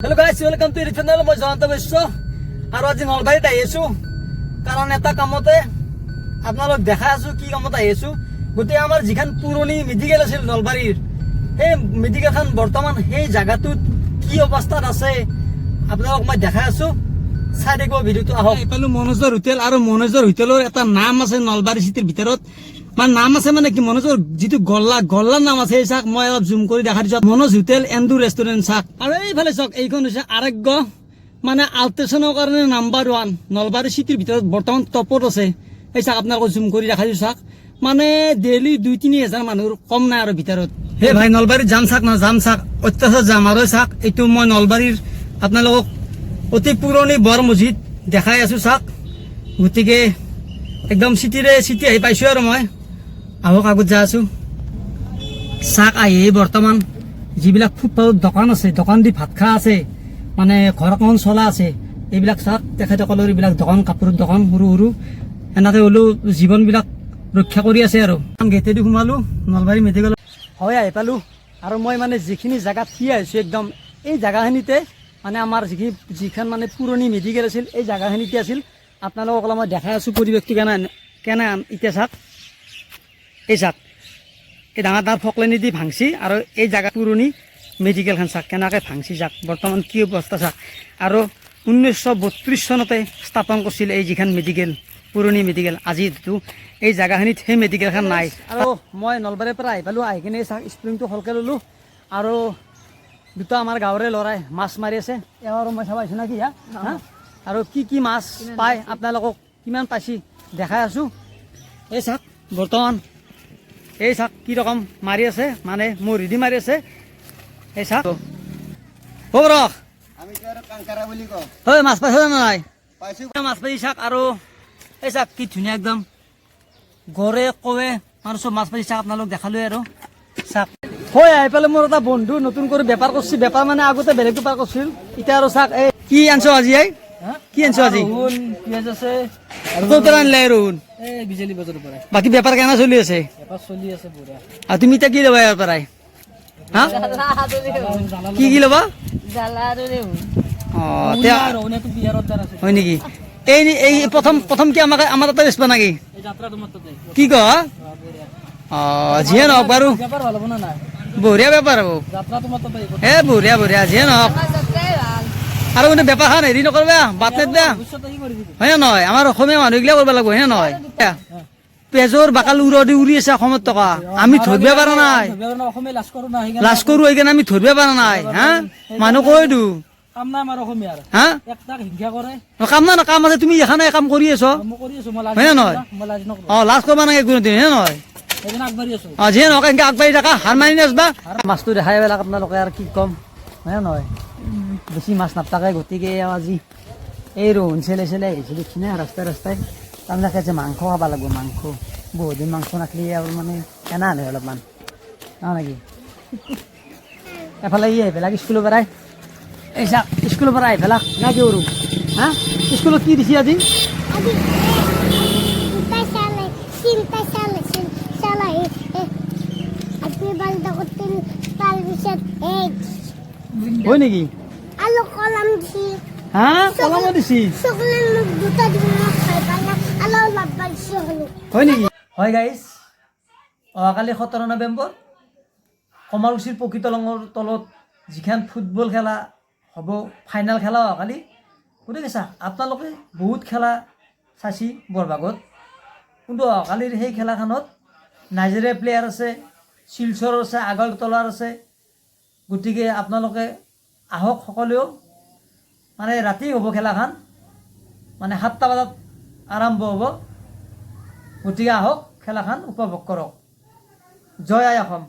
Hello guys, welcome to the channel. মই জয়ন্ত বৈশ্য আৰু আজি নলবাৰীত আহিছো কাৰণ এটা কামতে আপোনালোক দেখাই আছো কি কামত আহিছো গতি আমাৰ যিখন পুৰণি মেডিকেল আছিল নলবাৰীৰ এই মেডিকেলখন বৰ্তমান সেই জায়গাটোত কি অৱস্থাত আছে আপোনালোক মই দেখাই আছো চাই দেখব ভিডিওটো আহক এপালো মনোজৰ হোটেল আৰু মনোজৰ হোটেলৰ এটা নাম আছে নলবাৰী চিটিৰ ভিতৰত মানে নাম আছে মানে কি মনোজৰ যেটো গল্লাৰ নাম আছে চাক মই অলপ জুম কৰি দেখা দিছো মনোজ হোটেল এন্ডু ৰেষ্টুৰেন্ট চাক আৰু এইফালে চাক এইখন হৈছে আৰোগ্য মানে আল্ট্ৰেছনৰ কাৰণে নাম্বাৰ 1 নলবাৰী চিটিৰ ভিতৰত বৰ্তমান টপত আছে এই চাক আপোনালোক জুম কৰি দেখা দিছো চাক মানে ডেইলি 2-3 হাজাৰ মানুহৰ কম নাই আৰু ভিতৰত হে ভাই নলবাৰী যাম চাক না যাম চাক অত্যাচাৰ যাম আৰু চাক এইটো মই নলবাৰীৰ আপোনালোক অতি পুৰণি বৰ মছজিদ দেখাই আছো চাক গতিকে একদম চিটি আহি পাইছো আৰু মই আহক আগত যা আছো চাক আহি বৰ্তমান যিবিলাক ফুটপাথত দোকান আছে দোকান দি ভাত খা আছে মানে ঘৰখন চলা আছে এইবিলাক চাক তেখেতসকলৰ এইবিলাক দোকান কাপোৰৰ দোকান সৰু সৰু এনেকৈ হ'লেও জীৱনবিলাক ৰক্ষা কৰি আছে আৰু গেটেদি সোমালো নলবাৰী মেডিকেল হয় আহি পালো আৰু মই মানে যিখিনি জেগাত থিয় আহিছো একদম এই জেগাখিনিতে মানে আমাৰ যিখন মানে পুৰণি মেডিকেল আছিল এই জেগাখিনিতে আছিল আপোনালোকক অলপ মই দেখাই আছো পৰিৱেশটো কেনে এতিয়া চাক এই চাক এই ডাঙৰ ডাঙৰ ফকলেনি দি ভাংছি আৰু এই জেগা পুৰণি মেডিকেলখন চাক কেনেকৈ ভাংছি চাক বৰ্তমান কি অৱস্থা চাক আৰু 1932 চনতে স্থাপন কৰিছিল এই যিখন মেডিকেল পুৰণি মেডিকেল আজিতো এই জেগাখিনিত সেই মেডিকেলখন নাই আৰু মই নলবাৰীৰ পৰা আহি পালোঁ আহি কিনে চাক স্প্ৰিংটো সলকৈ ল'লোঁ আৰু দুটা আমাৰ গাঁৱৰে ল'ৰাই মাছ মাৰি আছে এবাৰ মই চাব আহিছোঁ নাকি হা আৰু কি মাছ পায় আপোনালোকক কিমান পাইছি দেখাই আছোঁ এই চাক বৰ্তমান এই চাক কি ৰকম মাৰি আছে মানে মৰিদি মাৰি আছে এই চাক হ'ব ৰখ হয় মাছ পাইছে নাই মাছ পাইছি চাক আৰু এই চাক কি ধুনীয়া একদম গড়ে কৱে আৰু চব মাছ পাইছি চাক আপোনালোক দেখালোৱে আৰু চাক হয় আহি পেলাই মোৰ এটা বন্ধু নতুন কৰি বেপাৰ কৰিছে বেপাৰ মানে আগতে বেলেগ বেপাৰ কৰিছিল এতিয়া আৰু চাক এই কি আনছ আজি কি আনছ আজি পিঁয়াজ আছে ক'ৰ পৰা আনিলে ৰহুন বিজেলি বজাৰৰ পৰা বাকী বেপাৰ কেনে চলি আছে আৰু তুমি এতিয়া কি ল'বা ইয়াৰ পৰাই হা কি ল'বা হয় নেকি এই প্ৰথম কি আমাৰ তাতে বেচবা নেকি কি ক যিয়ে নহওক বাৰু বঢ়িয়া বেপাৰ হ'ব বঢ়িয়া যিয়ে নহওক আৰু মানে বেপাৰখন হেৰি নকৰবা বাট নেদবা হয় নে নহয় আমাৰ অসমীয়া মানুহগিলা কৰিব লাগিব হয় নে নহয় পেজৰ বাকাল উৰি আছে অসমত টকা আমি ধৰিব পৰা নাই লাজ কৰো সেইকাৰণে আমি ধৰিব পৰা নাই হা মানুহ কৈ দিওঁ কাম আছে তুমি এখানে কাম কৰি আছ হয় নে নহয় লাজ কৰবা নাগে কোনোদিন হয় নে নহয় যিয়ে নহওক এনেকৈ আগবাঢ়ি থাকা হাৰ মাৰি নাযাবা মাছটো দেখাই পেলাক আপোনালোকে আৰু কি ক'ম হয় নে নহয় বেছি মাছ নাপাকে গতিকে আজি এই ৰহুন চেলে আহিছে দেখিনে ৰাস্তাই তাৰমানে যে মাংস খাব লাগিব মাংস বহুদিন মাংস নাখালে আৰু মানে এনা আনে অলপমান নহয় নেকি এফালে আহি পেলাক স্কুলৰ পৰাই এই চাক স্কুলৰ পৰা আহি পেলাক না কি কৰোঁ হা স্কুলত কি দিছে আজি হয় নেকি হা কলমো দিছি হয় নেকি হয় গাইজ অহাকালি 17 নৱেম্বৰ কমাৰকুছিৰ প্ৰকৃত লঙৰ তলত যিখন ফুটবল খেলা হ'ব ফাইনেল খেলা অহাকালি গতিকে চাওক আপোনালোকে বহুত খেলা চাইছি বৰভাগত কিন্তু অহাকালিৰ সেই খেলাখনত নাইজেৰিয়া প্লেয়াৰ আছে শিলচৰৰ আছে আগৰতলাৰ আছে গতিকে আপোনালোকে আহক সকলেও মানে ৰাতি হ'ব খেলাখন মানে 7টা বজাত আৰম্ভ হ'ব গতিকে আহক খেলাখন উপভোগ কৰক জয় আই অসম।